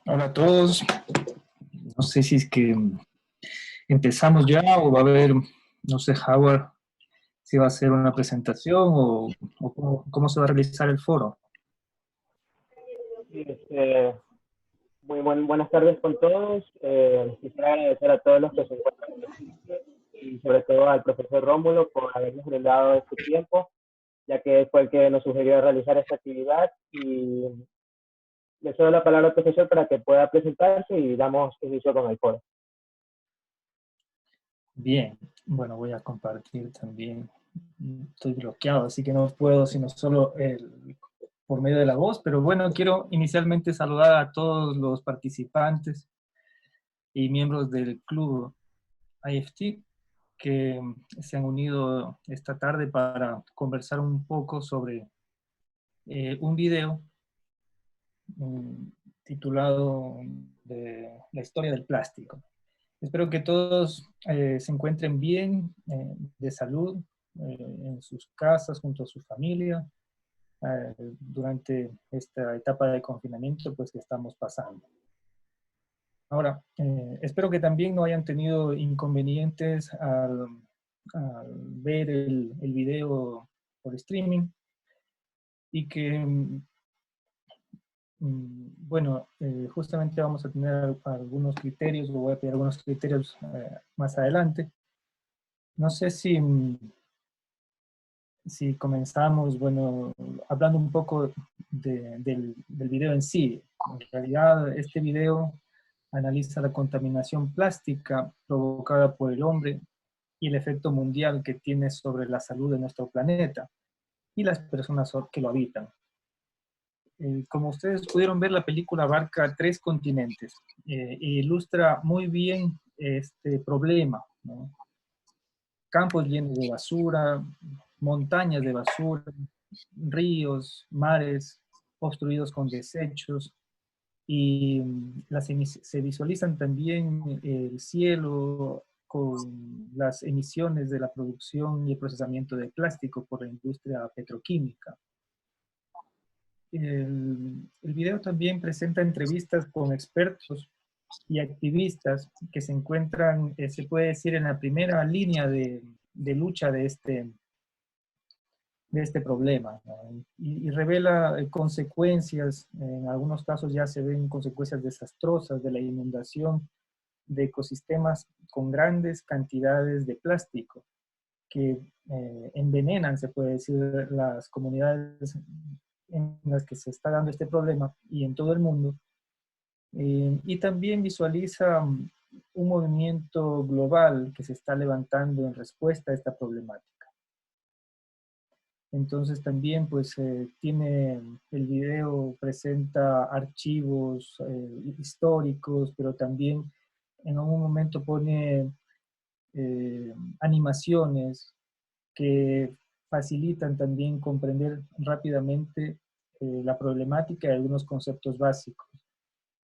Hola a todos. No sé si es que empezamos ya o va a haber, no sé, Howard, si va a hacer una presentación o cómo se va a realizar el foro. Sí, buenas tardes con todos. Quisiera agradecer a todos los que se encuentran presentes y sobre todo al profesor Rómulo por habernos brindado este tiempo, ya que fue el que nos sugirió realizar esta actividad. Y le cedo la palabra al profesor para que pueda presentarse y damos inicio con el foro. Bien, bueno, voy a compartir también. Estoy bloqueado, así que no puedo sino solo por medio de la voz, pero bueno, quiero inicialmente saludar a todos los participantes y miembros del club IFT que se han unido esta tarde para conversar un poco sobre un video titulado de la historia del plástico. Espero que todos se encuentren bien, de salud, en sus casas, junto a su familia, durante esta etapa de confinamiento pues, que estamos pasando. Ahora, espero que también no hayan tenido inconvenientes al ver el video por streaming y que bueno, justamente vamos a tener algunos criterios, o voy a pedir algunos criterios más adelante. No sé si comenzamos, bueno, hablando un poco del video en sí. En realidad, este video analiza la contaminación plástica provocada por el hombre y el efecto mundial que tiene sobre la salud de nuestro planeta y las personas que lo habitan. Como ustedes pudieron ver, la película abarca 3 continentes e ilustra muy bien este problema, ¿no? Campos llenos de basura, montañas de basura, ríos, mares obstruidos con desechos y se visualizan también el cielo con las emisiones de la producción y el procesamiento de plástico por la industria petroquímica. El video también presenta entrevistas con expertos y activistas que se encuentran, se puede decir, en la primera línea de lucha de este problema, ¿no? Y revela consecuencias, en algunos casos ya se ven consecuencias desastrosas de la inundación de ecosistemas con grandes cantidades de plástico que envenenan, se puede decir, las comunidades en las que se está dando este problema y en todo el mundo. Y también visualiza un movimiento global que se está levantando en respuesta a esta problemática. Entonces también pues tiene, el video presenta archivos históricos, pero también en algún momento pone animaciones que facilitan también comprender rápidamente la problemática y algunos conceptos básicos.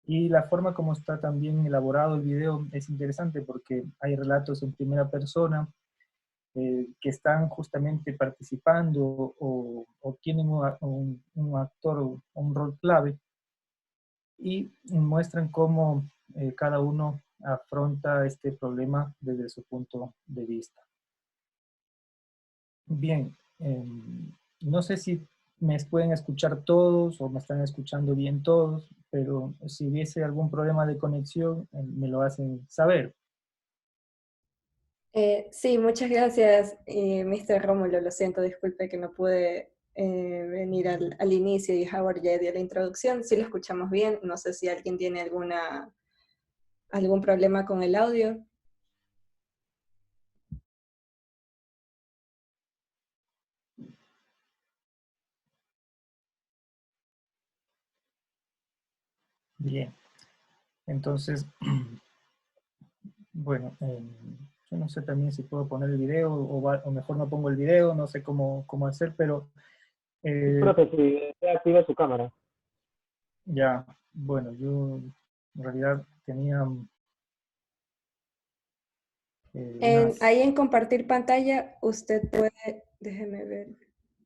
Y la forma como está también elaborado el video es interesante porque hay relatos en primera persona que están justamente participando o tienen un actor o un rol clave y muestran cómo cada uno afronta este problema desde su punto de vista. Bien, no sé si me pueden escuchar todos o me están escuchando bien todos, pero si hubiese algún problema de conexión, me lo hacen saber. Sí, muchas gracias, Mr. Rómulo. Lo siento, disculpe que no pude venir al inicio y Howard ya dio la introducción. Sí lo escuchamos bien. No sé si alguien tiene algún problema con el audio. Bien, entonces, bueno, yo no sé también si puedo poner el video o mejor no pongo el video, no sé cómo hacer, pero Profe, si desea, activa su cámara. ya, bueno, yo en realidad tenía Ahí en compartir pantalla, usted puede, déjeme ver,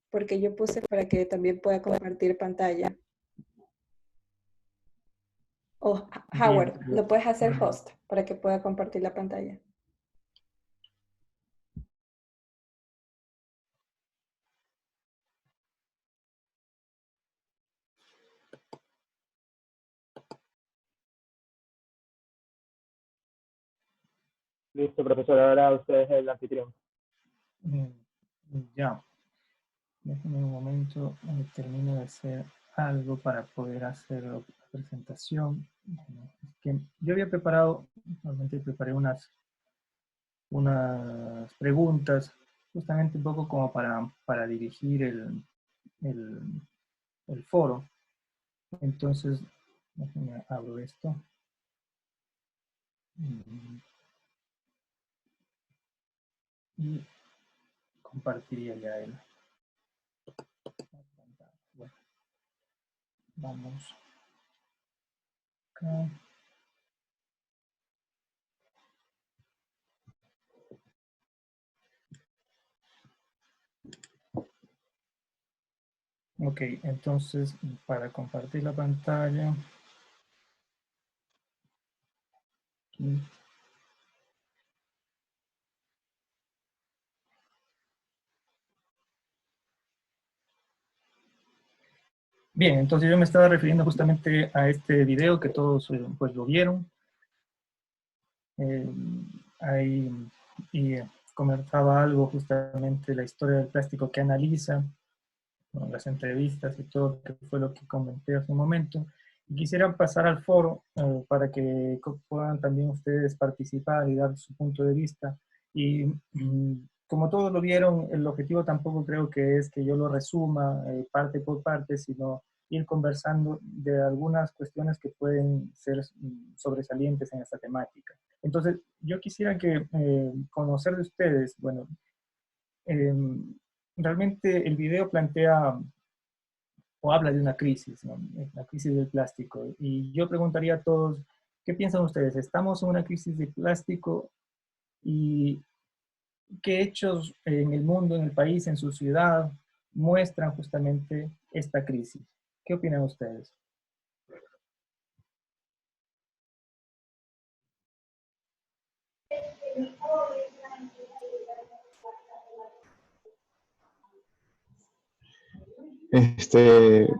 porque yo puse para que también pueda compartir pantalla. O bien, Howard, ¿lo puedes hacer host para que pueda compartir la pantalla? Listo, profesor, ahora usted es el anfitrión. ya, déjenme un momento, termino de hacer algo para poder hacer la presentación. Bueno, es que yo había preparado, realmente preparé unas preguntas, justamente un poco como para dirigir el, el foro. Entonces, déjenme abro esto. Y compartiría ya el. Bueno, vamos acá. Ok, entonces para compartir la pantalla. Aquí. Bien, entonces yo me estaba refiriendo justamente a este video que todos pues lo vieron. Ahí y comentaba algo justamente de la historia del plástico que analiza, ¿no? Las entrevistas y todo, que fue lo que comenté hace un momento. Y quisiera pasar al foro para que puedan también ustedes participar y dar su punto de vista. Y como todos lo vieron, el objetivo tampoco creo que es que yo lo resuma parte por parte, sino ir conversando de algunas cuestiones que pueden ser sobresalientes en esta temática. Entonces, yo quisiera que conocer de ustedes, bueno, eh, realmente el video plantea o habla de una crisis, ¿no? La crisis del plástico. Y yo preguntaría a todos, ¿qué piensan ustedes? ¿Estamos en una crisis de plástico? ¿Y qué hechos en el mundo, en el país, en su ciudad, muestran justamente esta crisis? ¿Qué opinan ustedes?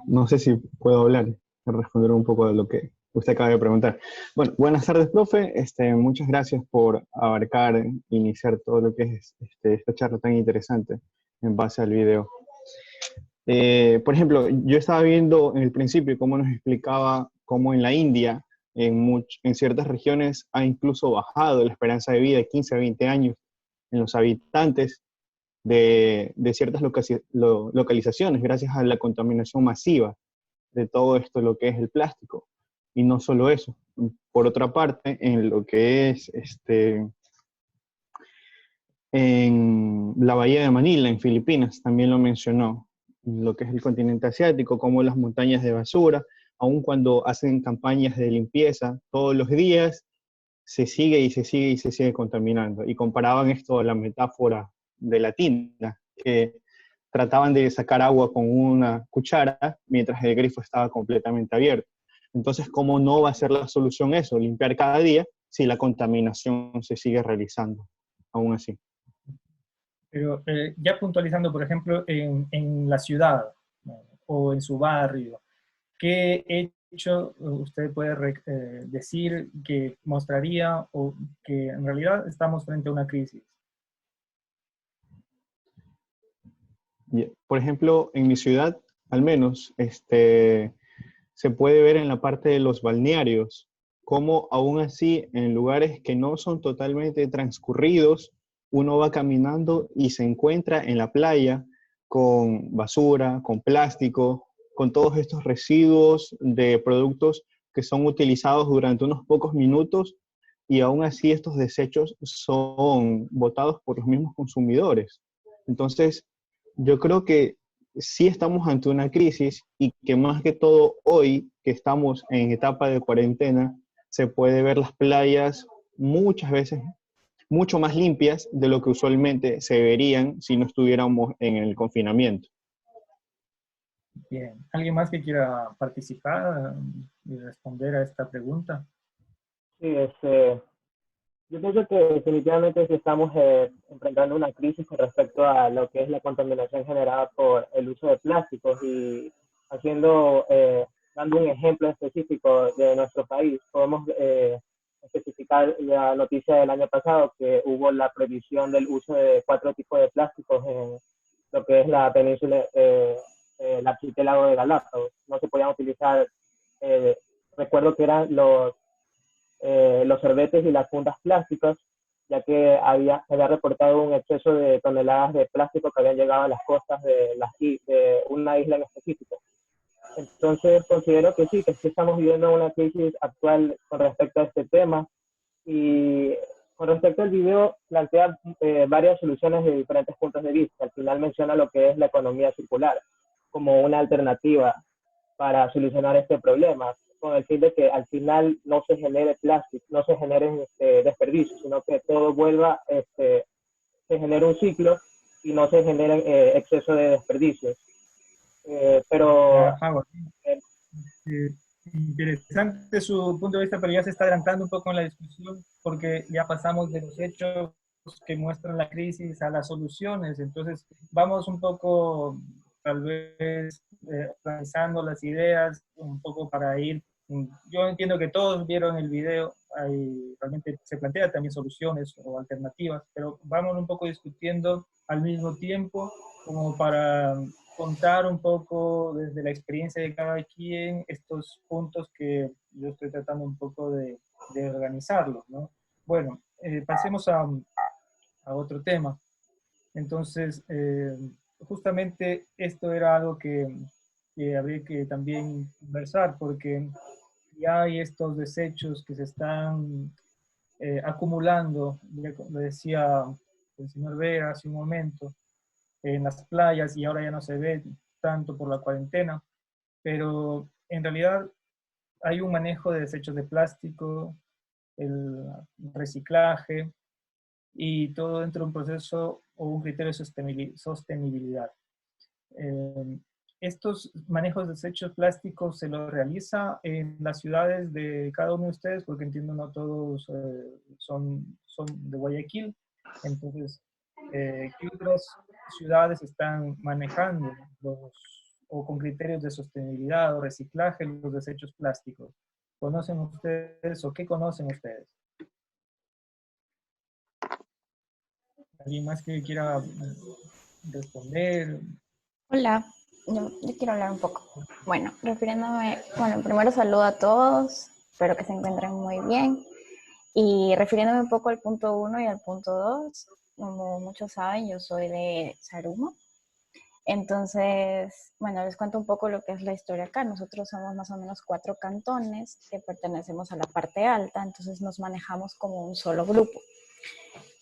No sé si puedo hablar, responder un poco a lo que usted acaba de preguntar. Bueno, buenas tardes, profe. Muchas gracias por abarcar, iniciar todo lo que es esta charla tan interesante en base al video. Por ejemplo, yo estaba viendo en el principio cómo nos explicaba cómo en la India, en ciertas regiones, ha incluso bajado la esperanza de vida de 15 a 20 años en los habitantes de ciertas localizaciones gracias a la contaminación masiva de todo esto, lo que es el plástico. Y no solo eso. Por otra parte, en lo que es En la bahía de Manila, en Filipinas, también lo mencionó, lo que es el continente asiático, como las montañas de basura, aun cuando hacen campañas de limpieza todos los días, se sigue y se sigue y se sigue contaminando. Y comparaban esto a la metáfora de la tina, que trataban de sacar agua con una cuchara mientras el grifo estaba completamente abierto. Entonces, ¿cómo no va a ser la solución eso? Limpiar cada día si la contaminación se sigue realizando, aún así. Pero ya puntualizando, por ejemplo, en la ciudad, ¿no? O en su barrio, ¿qué hecho usted puede decir que mostraría o que en realidad estamos frente a una crisis? Por ejemplo, en mi ciudad, al menos, se puede ver en la parte de los balnearios, cómo aún así en lugares que no son totalmente transcurridos, uno va caminando y se encuentra en la playa con basura, con plástico, con todos estos residuos de productos que son utilizados durante unos pocos minutos y aún así estos desechos son botados por los mismos consumidores. Entonces, yo creo que sí estamos ante una crisis y que más que todo hoy, que estamos en etapa de cuarentena, se puede ver las playas muchas veces mucho más limpias de lo que usualmente se verían si no estuviéramos en el confinamiento. Bien, ¿alguien más que quiera participar y responder a esta pregunta? Sí, yo pienso que definitivamente sí estamos enfrentando una crisis con respecto a lo que es la contaminación generada por el uso de plásticos y dando un ejemplo específico de nuestro país, podemos especificar la noticia del año pasado que hubo la prohibición del uso de 4 tipos de plásticos en lo que es la península, el archipiélago de Galápagos. No se podían utilizar, recuerdo que eran los sorbetes y las fundas plásticas, ya que se había reportado un exceso de toneladas de plástico que habían llegado a las costas de una isla en específico. Entonces considero que sí estamos viviendo una crisis actual con respecto a este tema y con respecto al video plantea varias soluciones de diferentes puntos de vista. Al final menciona lo que es la economía circular como una alternativa para solucionar este problema, con el fin de que al final no se genere plástico, no se genere desperdicio, sino que todo vuelva, se genere un ciclo y no se genere exceso de desperdicios. Pero Howard, interesante su punto de vista, pero ya se está adelantando un poco en la discusión porque ya pasamos de los hechos que muestran la crisis a las soluciones. Entonces, vamos un poco, tal vez, organizando las ideas, un poco para ir. Yo entiendo que todos vieron el video, realmente se plantean también soluciones o alternativas, pero vamos un poco discutiendo al mismo tiempo como para contar un poco desde la experiencia de cada quien estos puntos que yo estoy tratando un poco de organizarlos, ¿no? Bueno, pasemos a otro tema. Entonces, justamente esto era algo que habría que también conversar, porque ya hay estos desechos que se están acumulando, ya lo decía el señor Vera hace un momento, en las playas y ahora ya no se ve tanto por la cuarentena, pero en realidad hay un manejo de desechos de plástico, el reciclaje y todo dentro de un proceso o un criterio de sostenibilidad. Eh, estos manejos de desechos plásticos se los realiza en las ciudades de cada uno de ustedes, porque entiendo no todos son de Guayaquil. Entonces, ¿qué otras ciudades están manejando o con criterios de sostenibilidad o reciclaje los desechos plásticos? ¿Conocen ustedes o qué conocen ustedes? ¿Alguien más que quiera responder? Hola, yo quiero hablar un poco. Bueno, primero saludo a todos, espero que se encuentren muy bien. Y refiriéndome un poco al punto 1 y al punto 2, como muchos saben, yo soy de Sarumo. Entonces, bueno, les cuento un poco lo que es la historia acá. Nosotros somos más o menos 4 cantones que pertenecemos a la parte alta, entonces nos manejamos como un solo grupo.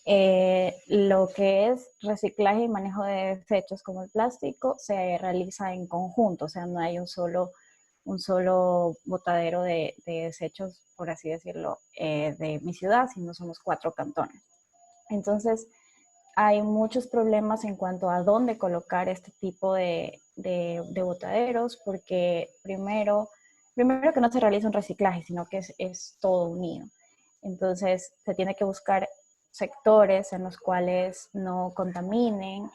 Lo que es reciclaje y manejo de desechos como el plástico se realiza en conjunto, o sea, no hay un solo botadero de desechos, por así decirlo, de mi ciudad, sino somos 4 cantones. Entonces, hay muchos problemas en cuanto a dónde colocar este tipo de botaderos, porque primero que no se realiza un reciclaje, sino que es todo unido. Entonces, se tiene que buscar sectores en los cuales no contaminen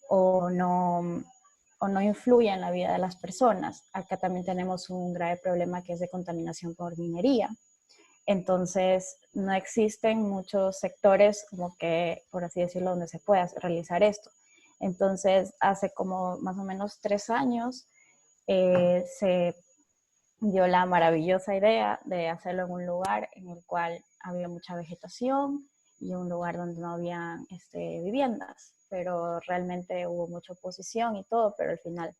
o no influya en la vida de las personas. Acá también tenemos un grave problema que es de contaminación por minería. Entonces, no existen muchos sectores, como que, por así decirlo, donde se pueda realizar esto. Entonces, hace como más o menos 3 años, se dio la maravillosa idea de hacerlo en un lugar en el cual había mucha vegetación y un lugar donde no había viviendas, pero realmente hubo mucha oposición y todo, pero al final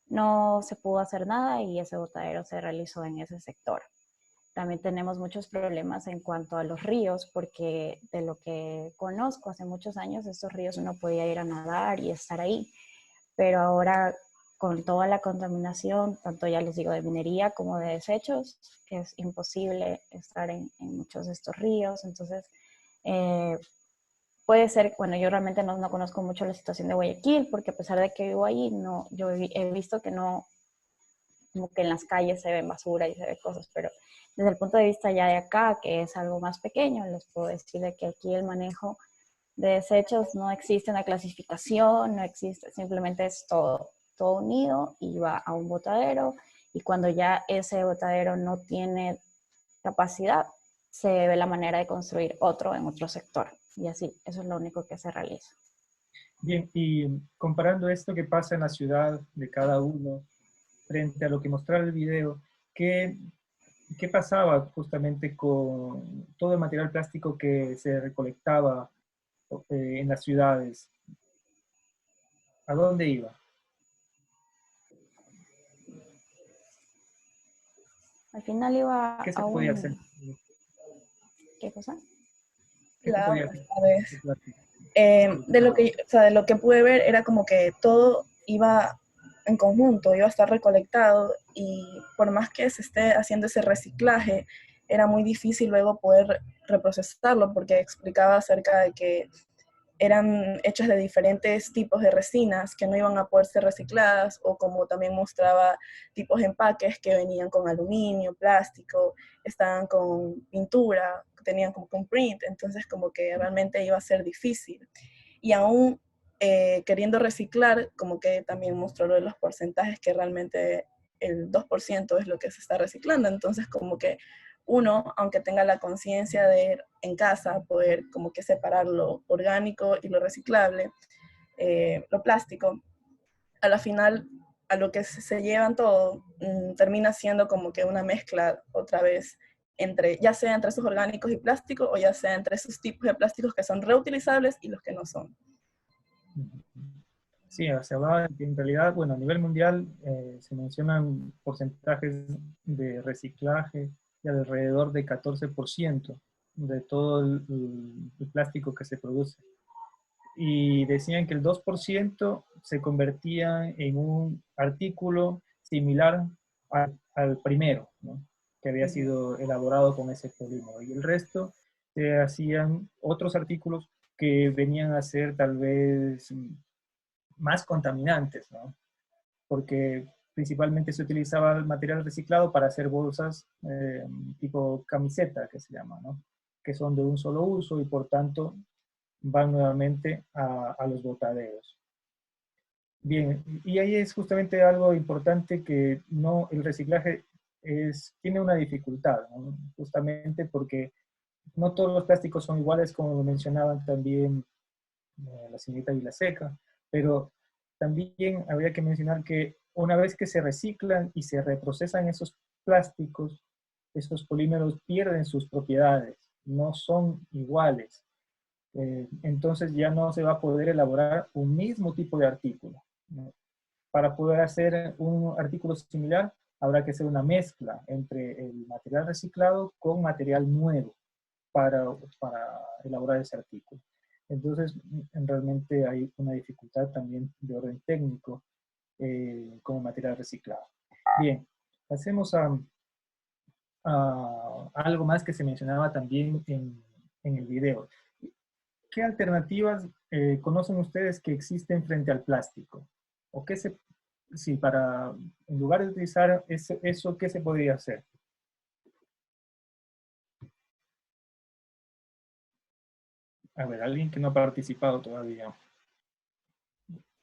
no se pudo hacer nada y ese botadero se realizó en ese sector. También tenemos muchos problemas en cuanto a los ríos, porque de lo que conozco hace muchos años, estos ríos uno podía ir a nadar y estar ahí, pero ahora con toda la contaminación, tanto ya les digo de minería como de desechos, que es imposible estar en muchos de estos ríos. Entonces, eh, puede ser, bueno, yo realmente no conozco mucho la situación de Guayaquil, porque a pesar de que vivo ahí, no, yo he visto que no, como que en las calles se ven basura y se ven cosas, pero desde el punto de vista ya de acá, que es algo más pequeño, les puedo decir de que aquí el manejo de desechos no existe una clasificación, no existe, simplemente es todo unido y va a un botadero, y cuando ya ese botadero no tiene capacidad, se ve la manera de construir otro en otro sector. Y así, eso es lo único que se realiza. Bien, y comparando esto que pasa en la ciudad de cada uno frente a lo que mostraba el video, ¿qué pasaba justamente con todo el material plástico que se recolectaba en las ciudades? ¿A dónde iba? Al final iba ¿Qué se a podía hacer? un... ¿Qué cosa? ¿Qué se La podía hacer última con vez. el plástico? De lo que pude ver era como que todo iba en conjunto, iba a estar recolectado y por más que se esté haciendo ese reciclaje, era muy difícil luego poder reprocesarlo porque explicaba acerca de que eran hechas de diferentes tipos de resinas que no iban a poder ser recicladas, o como también mostraba tipos de empaques que venían con aluminio, plástico, estaban con pintura, tenían como con print, entonces como que realmente iba a ser difícil. Y aún queriendo reciclar, como que también mostró lo de los porcentajes, que realmente el 2% es lo que se está reciclando, entonces como que uno, aunque tenga la conciencia de en casa poder como que separar lo orgánico y lo reciclable, lo plástico, a la final a lo que se llevan todo, termina siendo como que una mezcla otra vez entre, ya sea entre esos orgánicos y plásticos, o ya sea entre esos tipos de plásticos que son reutilizables y los que no son. Sí, se hablaba de que en realidad, bueno, a nivel mundial se mencionan porcentajes de reciclaje de alrededor de 14% de todo el plástico que se produce. Y decían que el 2% se convertía en un artículo similar al primero, ¿no? Que había sido elaborado con ese polímero. Y el resto se hacían otros artículos que venían a ser tal vez más contaminantes, ¿no? Porque principalmente se utilizaba el material reciclado para hacer bolsas tipo camiseta, que se llama, ¿no? Que son de un solo uso y por tanto van nuevamente a los botaderos. Bien, y ahí es justamente algo importante que no, el reciclaje tiene una dificultad, ¿no? Justamente porque no todos los plásticos son iguales, como lo mencionaban también la señorita Vilaseca, pero también habría que mencionar que una vez que se reciclan y se reprocesan esos plásticos, esos polímeros pierden sus propiedades, no son iguales. Entonces ya no se va a poder elaborar un mismo tipo de artículo, ¿no? Para poder hacer un artículo similar, habrá que hacer una mezcla entre el material reciclado con material nuevo para elaborar ese artículo. Entonces, realmente hay una dificultad también de orden técnico como material reciclado. Bien, pasemos a algo más que se mencionaba también en el video. ¿Qué alternativas conocen ustedes que existen frente al plástico? ¿O qué se, si para, en lugar de utilizar eso, qué se podría hacer? A ver, alguien que no ha participado todavía. O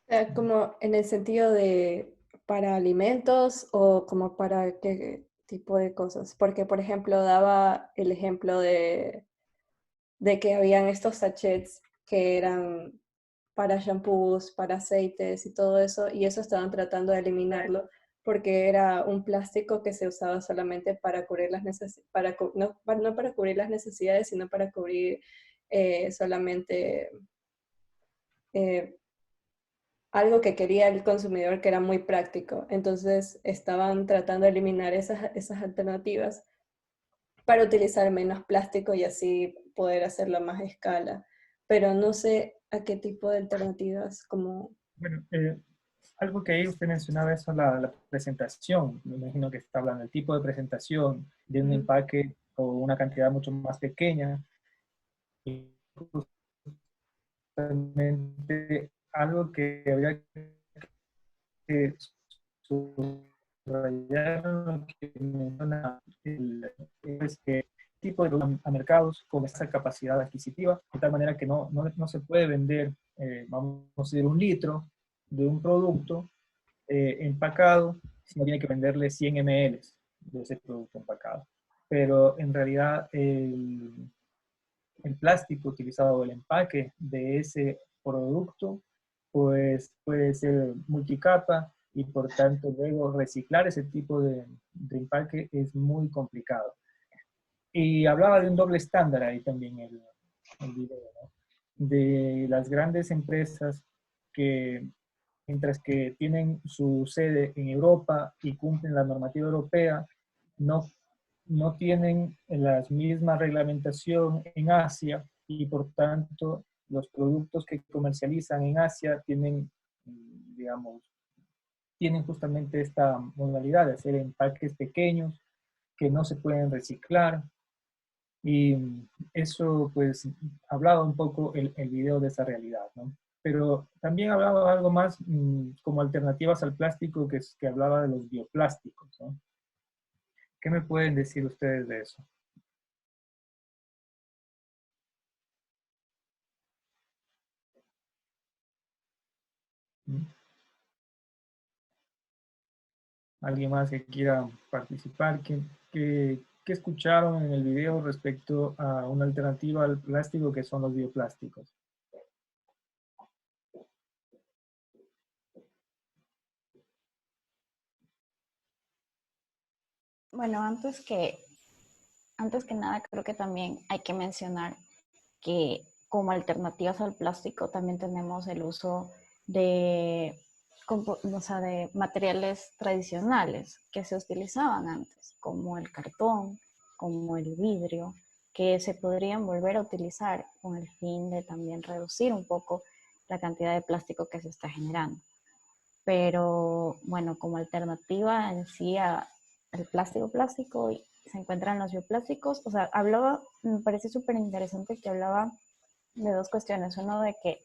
sea, como en el sentido de para alimentos o como para qué tipo de cosas. Porque, por ejemplo, daba el ejemplo de que habían estos sachets que eran para shampoos, para aceites y todo eso, y eso estaban tratando de eliminarlo porque era un plástico que se usaba solamente para cubrir las necesidades, no para cubrir las necesidades, sino para cubrir solamente eh, algo que quería el consumidor que era muy práctico. Entonces estaban tratando de eliminar esas alternativas para utilizar menos plástico y así poder hacerlo a más escala. Pero no sé a qué tipo de alternativas, como... Bueno, algo que ahí usted mencionaba es la presentación. Me imagino que está hablando del tipo de presentación de un empaque o una cantidad mucho más pequeña. Y justamente algo que habría que subrayar, lo que menciona es que tipo de a mercados con esa capacidad adquisitiva, de tal manera que no se puede vender, vamos a decir, 1 litro de un producto empacado, sino tiene que venderle 100 ml de ese producto empacado. Pero en realidad el plástico utilizado, el empaque de ese producto, pues puede ser multicapa y por tanto luego reciclar ese tipo de empaque es muy complicado. Y hablaba de un doble estándar ahí también el video, ¿no? De las grandes empresas que, mientras que tienen su sede en Europa y cumplen la normativa europea, no tienen la misma reglamentación en Asia y por tanto los productos que comercializan en Asia tienen, digamos, tienen justamente esta modalidad de hacer empaques pequeños que no se pueden reciclar. Y eso, pues, hablaba un poco el video de esa realidad, ¿no? Pero también hablaba algo más como alternativas al plástico, que hablaba de los bioplásticos, ¿no? ¿Qué me pueden decir ustedes de eso? ¿Mm? ¿Alguien más que quiera participar? ¿Qué escucharon en el video respecto a una alternativa al plástico que son los bioplásticos? Bueno, antes que nada creo que también hay que mencionar que como alternativas al plástico también tenemos el uso de, o sea, de materiales tradicionales que se utilizaban antes, como el cartón, como el vidrio, que se podrían volver a utilizar con el fin de también reducir un poco la cantidad de plástico que se está generando. Pero bueno, como alternativa en sí al plástico, se encuentran los bioplásticos. O sea, me parece súper interesante que hablaba de dos cuestiones. Uno, de que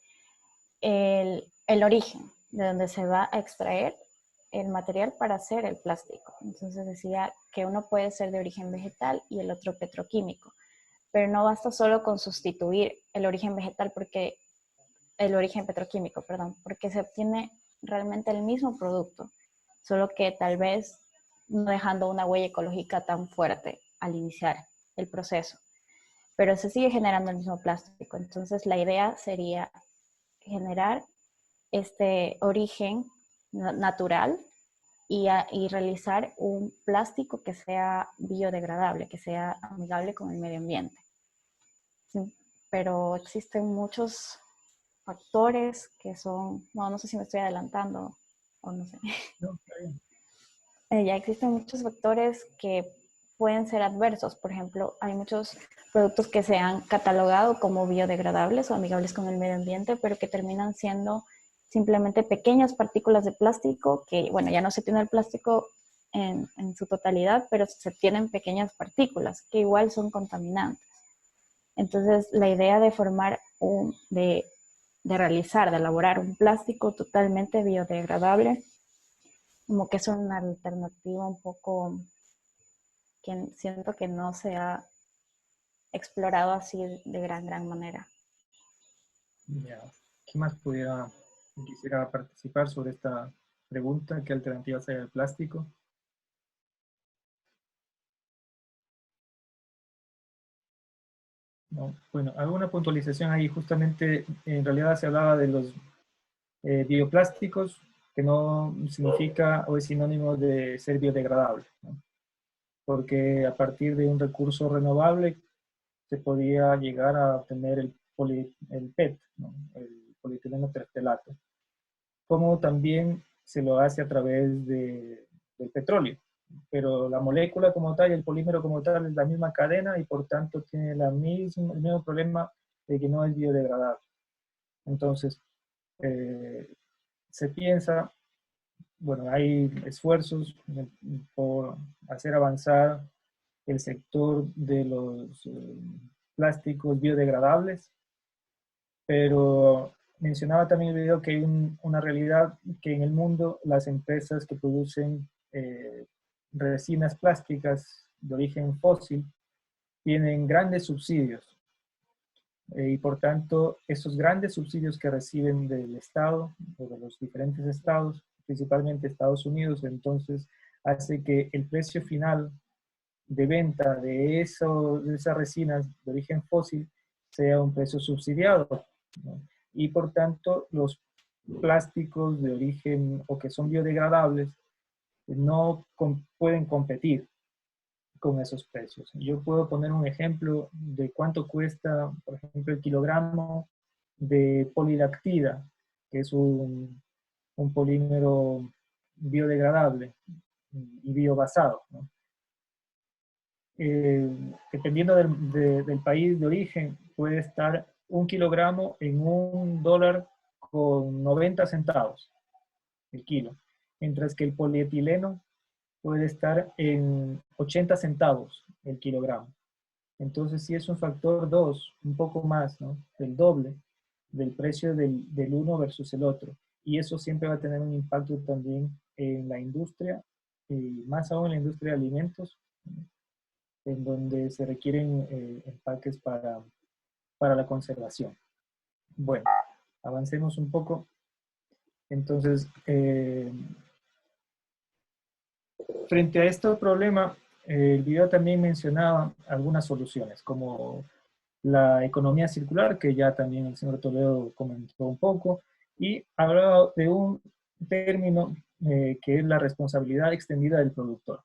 el origen, de donde se va a extraer el material para hacer el plástico. Entonces decía que uno puede ser de origen vegetal y el otro petroquímico. Pero no basta solo con sustituir el origen vegetal el origen petroquímico, perdón, porque se obtiene realmente el mismo producto, solo que tal vez no dejando una huella ecológica tan fuerte al iniciar el proceso, pero se sigue generando el mismo plástico. Entonces la idea sería generar este origen natural y realizar un plástico que sea biodegradable, que sea amigable con el medio ambiente. Sí, pero existen muchos factores que son, no sé si me estoy adelantando o no sé. No, está bien. Ya existen muchos factores que pueden ser adversos. Por ejemplo, hay muchos productos que se han catalogado como biodegradables o amigables con el medio ambiente, pero que terminan siendo simplemente pequeñas partículas de plástico, que bueno, ya no se tiene el plástico en su totalidad, pero se tienen pequeñas partículas que igual son contaminantes. Entonces, la idea de formar de elaborar un plástico totalmente biodegradable, como que es una alternativa un poco que siento que no se ha explorado así de gran manera. Ya. ¿Qué más quisiera participar sobre esta pregunta? ¿Qué alternativas hay al plástico? No. Bueno, alguna puntualización ahí. Justamente, en realidad se hablaba de los bioplásticos, que no significa o es sinónimo de ser biodegradable, ¿no? Porque a partir de un recurso renovable se podía llegar a obtener el PET, ¿no? El polietileno terftalato, como también se lo hace a través del petróleo. Pero la molécula como tal y el polímero como tal es la misma cadena y por tanto tiene el mismo problema de que no es biodegradable. Entonces, se piensa, bueno, hay esfuerzos por hacer avanzar el sector de los plásticos biodegradables, pero mencionaba también en el video que hay una realidad que en el mundo las empresas que producen resinas plásticas de origen fósil tienen grandes subsidios y por tanto esos grandes subsidios que reciben del Estado o de los diferentes estados, principalmente Estados Unidos, entonces hace que el precio final de venta de esas resinas de origen fósil sea un precio subsidiado, ¿no? Y por tanto los plásticos de origen o que son biodegradables no pueden competir con esos precios. Yo puedo poner un ejemplo de cuánto cuesta, por ejemplo, el kilogramo de polilactida, que es un polímero biodegradable y biobasado, ¿no? Dependiendo del país de origen, puede estar un kilogramo en $1.90 el kilo, mientras que el polietileno puede estar en 80 centavos el kilogramo. Entonces sí es un factor 2, un poco más, ¿no? Del doble del precio del uno versus el otro. Y eso siempre va a tener un impacto también en la industria, y más aún en la industria de alimentos, ¿no? En donde se requieren empaques para la conservación. Bueno, avancemos un poco. Entonces, frente a este problema, el video también mencionaba algunas soluciones, como la economía circular, que ya también el señor Toledo comentó un poco, y hablaba de un término que es la responsabilidad extendida del productor.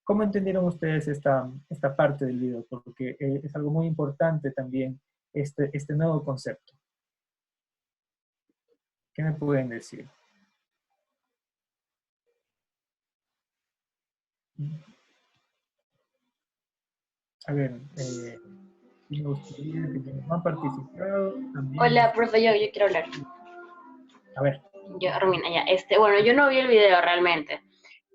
¿Cómo entendieron ustedes esta parte del video? Porque es algo muy importante también este nuevo concepto. ¿Qué me pueden decir? A ver, me gustaría que quienes no han participado también... Hola, profe, yo quiero hablar. A ver. Yo, Romina, ya. Bueno, yo no vi el video realmente,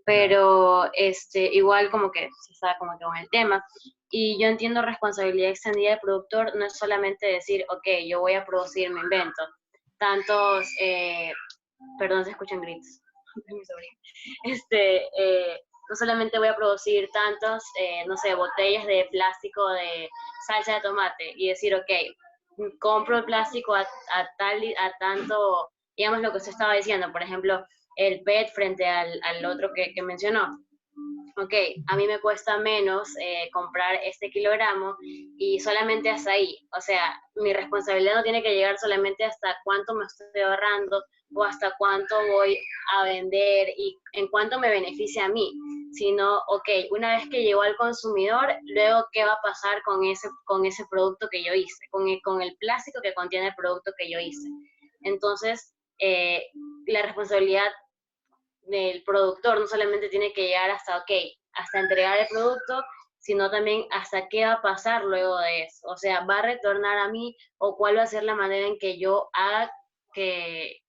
pero igual como que se estaba como que con el tema. Y yo entiendo responsabilidad extendida del productor, no es solamente decir, ok, yo voy a producir mi invento. Tantos, perdón, se escuchan gritos. No solamente voy a producir tantos, no sé, botellas de plástico de salsa de tomate y decir, ok, compro el plástico a tanto, digamos lo que usted estaba diciendo, por ejemplo, el PET frente al otro que mencionó. Ok, a mí me cuesta menos comprar este kilogramo y solamente hasta ahí. O sea, mi responsabilidad no tiene que llegar solamente hasta cuánto me estoy ahorrando o hasta cuánto voy a vender y en cuánto me beneficia a mí, sino, ok, una vez que llegó al consumidor, luego qué va a pasar con ese producto que yo hice, con el plástico que contiene el producto que yo hice. Entonces, la responsabilidad del productor no solamente tiene que llegar hasta, ok, hasta entregar el producto sino también hasta qué va a pasar luego de eso. O sea, ¿va a retornar a mí o cuál va a ser la manera en que yo haga que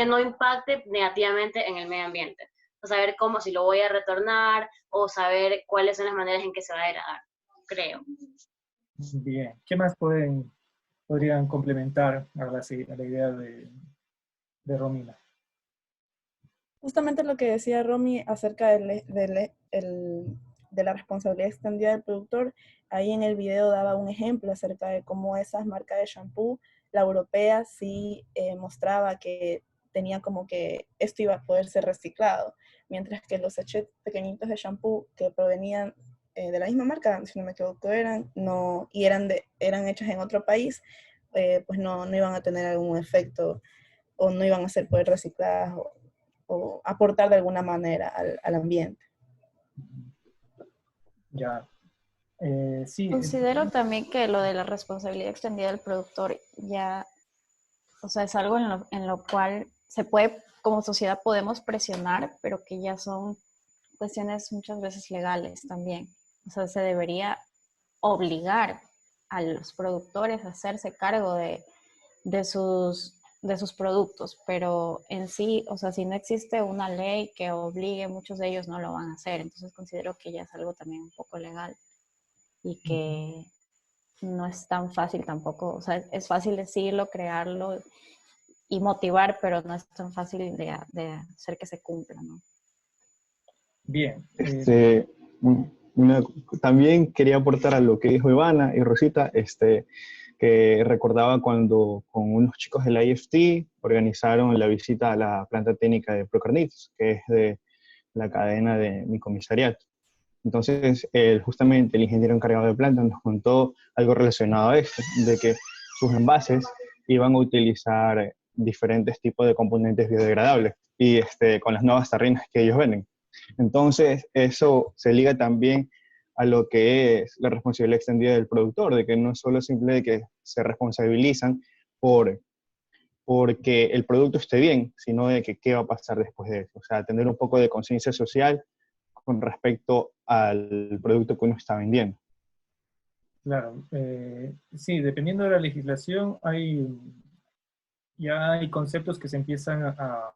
no impacte negativamente en el medio ambiente? O saber cómo, si lo voy a retornar o saber cuáles son las maneras en que se va a degradar, creo. Bien, ¿qué más podrían complementar a la idea de Romina? Justamente lo que decía Romy acerca de la responsabilidad extendida del productor, ahí en el video daba un ejemplo acerca de cómo esas marcas de shampoo, la europea sí mostraba que tenía como que esto iba a poder ser reciclado, mientras que los sachets pequeñitos de shampoo que provenían de la misma marca, si no me equivoco, eran hechas en otro país, pues no iban a tener algún efecto o no iban a ser poder recicladas o aportar de alguna manera al ambiente. Ya. Sí. Considero también que lo de la responsabilidad extendida del productor ya, o sea, es algo en lo cual se puede, como sociedad podemos presionar, pero que ya son cuestiones muchas veces legales también. O sea, se debería obligar a los productores a hacerse cargo de sus productos, pero en sí, o sea, si no existe una ley que obligue, muchos de ellos no lo van a hacer. Entonces considero que ya es algo también un poco legal y que no es tan fácil tampoco. O sea, es fácil decirlo, crearlo y motivar, pero no es tan fácil de hacer que se cumpla, ¿no? Bien. También quería aportar a lo que dijo Ivana y Rosita, que recordaba cuando con unos chicos de la IFT organizaron la visita a la planta técnica de Procarnitis, que es de la cadena de mi comisariato. Entonces, justamente el ingeniero encargado de planta nos contó algo relacionado a esto, de que sus envases iban a utilizar diferentes tipos de componentes biodegradables y con las nuevas tarrinas que ellos venden. Entonces, eso se liga también a lo que es la responsabilidad extendida del productor, de que no es solo simple de que se responsabilizan porque el producto esté bien, sino de que qué va a pasar después de eso. O sea, tener un poco de conciencia social con respecto al producto que uno está vendiendo. Claro, sí, dependiendo de la legislación, ya hay conceptos que se empiezan a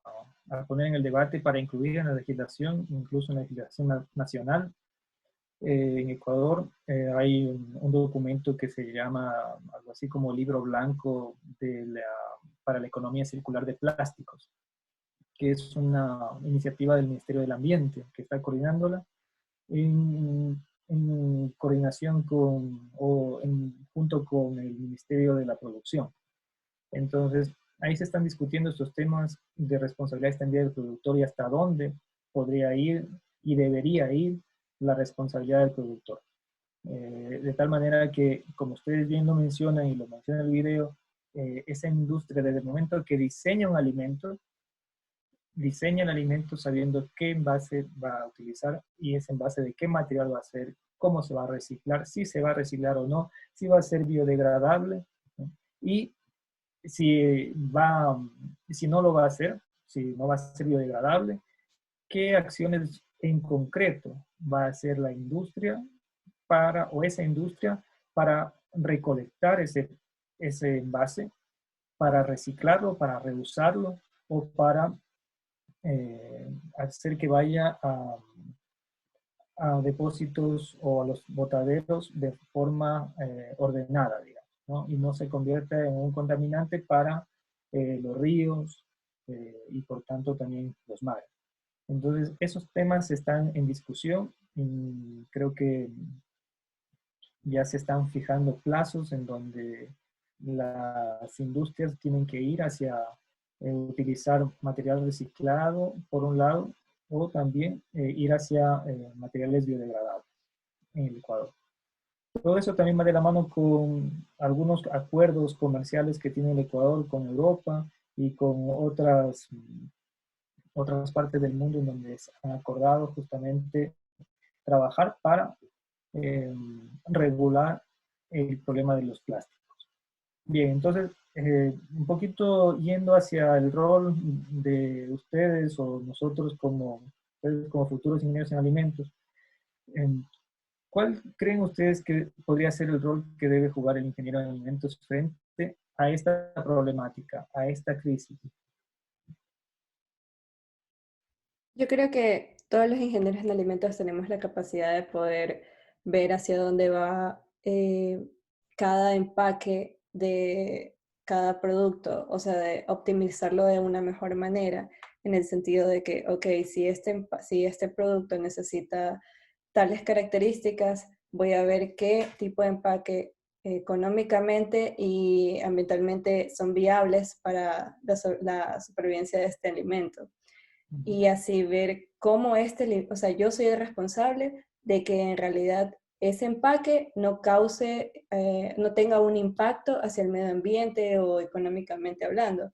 poner en el debate para incluir en la legislación, incluso en la legislación nacional. En Ecuador hay un documento que se llama algo así como Libro Blanco para la Economía Circular de Plásticos, que es una iniciativa del Ministerio del Ambiente que está coordinándola en coordinación junto con el Ministerio de la Producción. Entonces, ahí se están discutiendo estos temas de responsabilidad extendida del productor y hasta dónde podría ir y debería ir la responsabilidad del productor. De tal manera que, como ustedes bien lo mencionan y lo menciona en el video, esa industria desde el momento que diseña el alimento sabiendo qué envase va a utilizar y ese envase de qué material va a ser, cómo se va a reciclar, si se va a reciclar o no, si va a ser biodegradable, ¿no? Y si no lo va a hacer, si no va a ser biodegradable, qué acciones en concreto va a hacer la industria esa industria para recolectar ese envase, para reciclarlo, para reusarlo o para hacer que vaya a depósitos o a los botaderos de forma ordenada, digamos, ¿no? Y no se convierta en un contaminante para los ríos y por tanto también los mares. Entonces, esos temas están en discusión y creo que ya se están fijando plazos en donde las industrias tienen que ir hacia utilizar material reciclado, por un lado, o también ir hacia materiales biodegradables en el Ecuador. Todo eso también va de la mano con algunos acuerdos comerciales que tiene el Ecuador con Europa y con otras partes del mundo en donde se han acordado justamente trabajar para regular el problema de los plásticos. Bien, entonces, un poquito yendo hacia el rol de ustedes o nosotros como futuros ingenieros en alimentos, ¿Cuál creen ustedes que podría ser el rol que debe jugar el ingeniero en alimentos frente a esta problemática, a esta crisis? Yo creo que todos los ingenieros en alimentos tenemos la capacidad de poder ver hacia dónde va cada empaque de cada producto, o sea, de optimizarlo de una mejor manera, en el sentido de que, ok, si este producto necesita tales características, voy a ver qué tipo de empaque económicamente y ambientalmente son viables para la supervivencia de este alimento y así ver cómo o sea, yo soy el responsable de que en realidad ese empaque no cause, no tenga un impacto hacia el medio ambiente o económicamente hablando.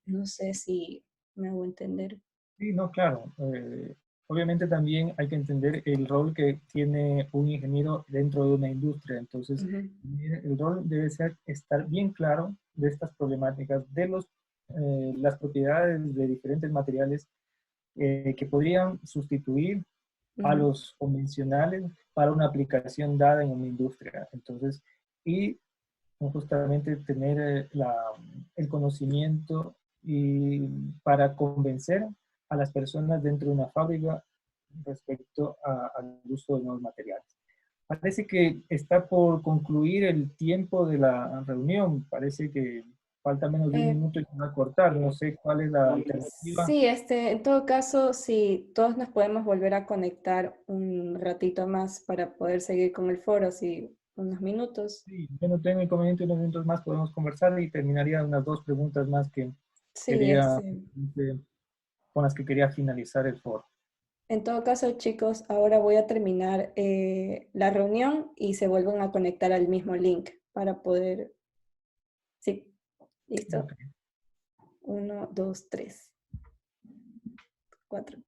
No sé si me hago entender. Sí, no, claro. Obviamente también hay que entender el rol que tiene un ingeniero dentro de una industria. Entonces, Ujú. el rol debe ser estar bien claro de estas problemáticas, de las propiedades de diferentes materiales que podrían sustituir a Ujú. los convencionales para una aplicación dada en una industria. Entonces, y justamente tener el conocimiento y para convencer a las personas dentro de una fábrica respecto al uso de nuevos materiales. Parece que está por concluir el tiempo de la reunión. Parece que falta menos de un Eh, minuto y se va a cortar. No sé cuál es la alternativa. sí, en todo caso, si todos nos podemos volver a conectar un ratito más para poder seguir con el foro, así unos minutos. Sí, yo no tengo inconveniente, unos minutos más podemos conversar y terminaría unas dos preguntas más que Sí, quería, con las que quería finalizar el foro. en todo caso, chicos, ahora voy a terminar la reunión y se vuelven a conectar al mismo link para poder... Sí, listo. Ok. 1, 2, 3, 4.